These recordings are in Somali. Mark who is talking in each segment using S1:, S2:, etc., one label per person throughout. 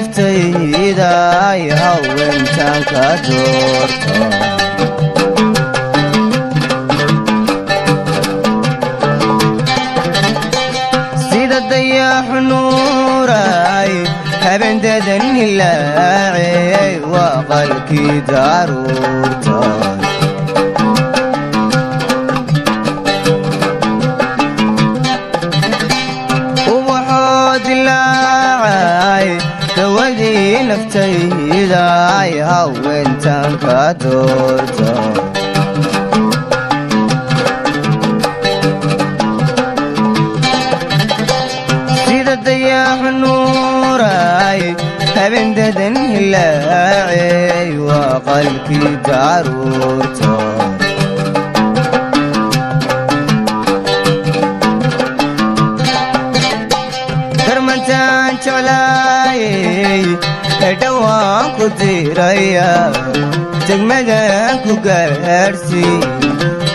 S1: naftayda ay haweentan ka doorto sida dayax nuuray habeendadan hilaacay waa qalkii daruurta dawadii naftayda ay haweentan ka doorto sida dayax nuuray habeendadan hilaacay waa qalkii daruurta darmantaan jeclaayay dhawaan ku diraya degmadan ku gaarsiin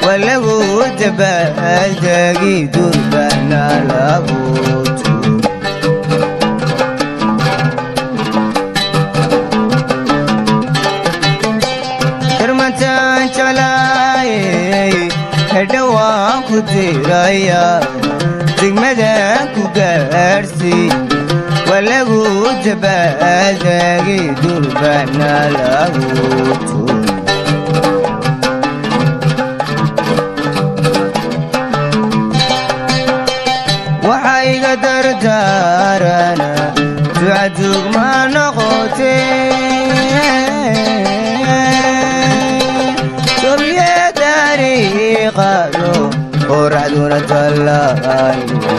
S1: waa lagu dabaaldegi durbana lagu tuur darmantaan jeclaayay dhawaan ku diraya degmadan ku gaarsiin waa lagu dabaaldegi durbana lagu tuur waxaa iga dardaarana ducadug ma noqotee tobye dariiqado qoraxduna tallaayo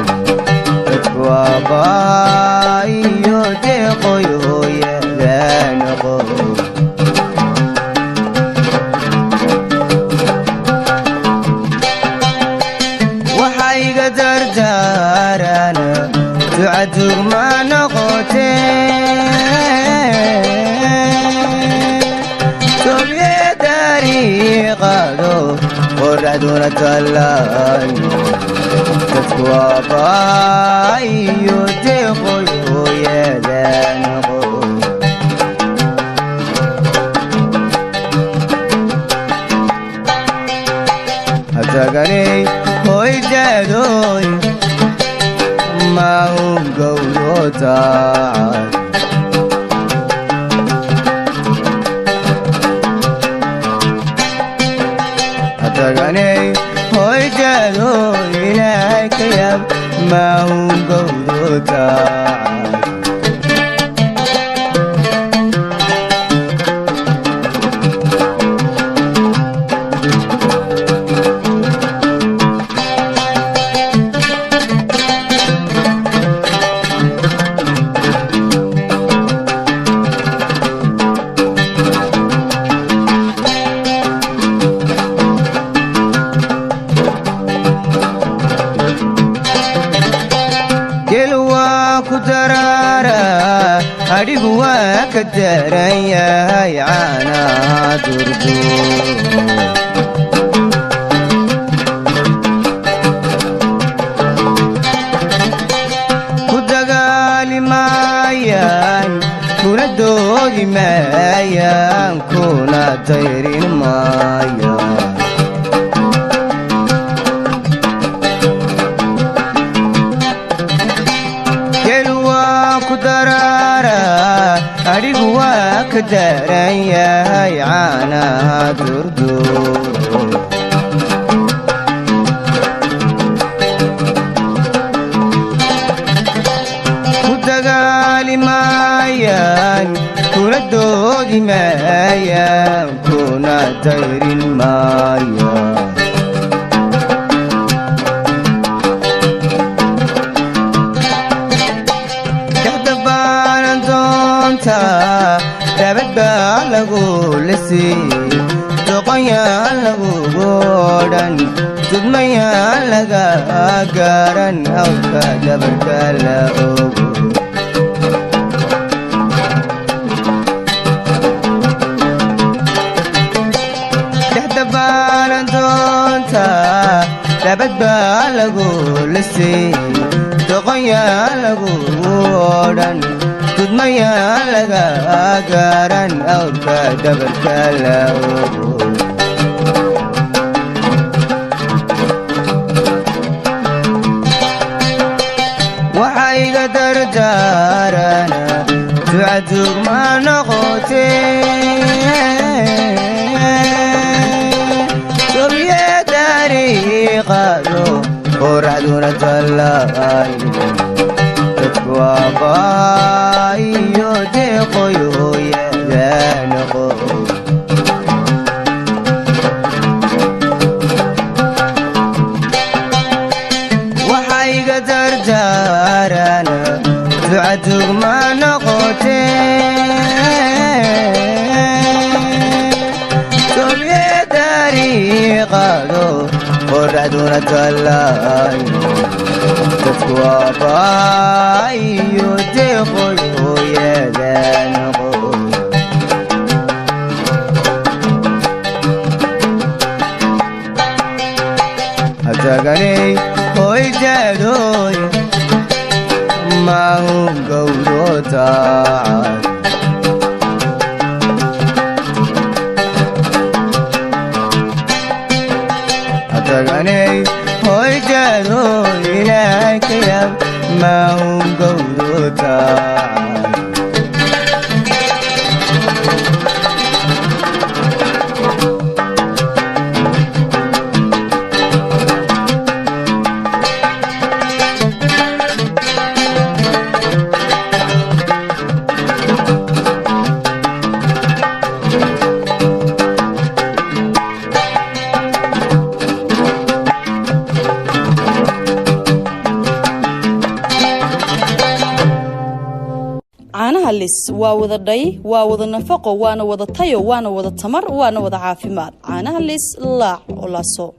S1: dadku abbaayo deeqoy hooyada noqo waxaa iga dardaarana ducadug ma noqotee tobye dariiqado qoraxduna tallaayo dadku abbaayo deeqoy hooyada noqo hataganay hoydaadoy ma un gowlo taacay hataganay hoydaadoy ilaahay ka yab ma un gowlo taacay adhigu waa ka daran yahay caanaha durduur ku dagaali maayaan kuna doodi maayaan kuna dayrin maayaan adhigu waa ka daran yahay caanaha durduur ku dagaali maayaan kuna doodi maayaan kuna dayrin maayaan dabad baa lagu lisii doqonyaan lagugu odhan dudmayaan laga gaaran hawlka dabarka la ogo dexdabaanan doonta dabad baa lagu lisii doqonyaan lagugu odhan tudmaya laga gaaran awrka dabarka la ogo waxayga dardaarana ducadug ma noqotee sobiye dariiqado qoraxduna tallaay dadku aqaayo deeqoyooyada noqo waxayga dardaarana ducadug ma noqotee sobiye dariiqado qoraxduna tallaay dadku aqaayo deeqoyooyada noqo hataganay hoydaadoy maahun gowdo taacad hataganay hoydaadoy ilaahay ka yab maahun gowdo taacad
S2: waa wada dhay waa wada nafaqo waana wada tayo waana wada tamar waana wada caafimaad caanaha lis laac oo laso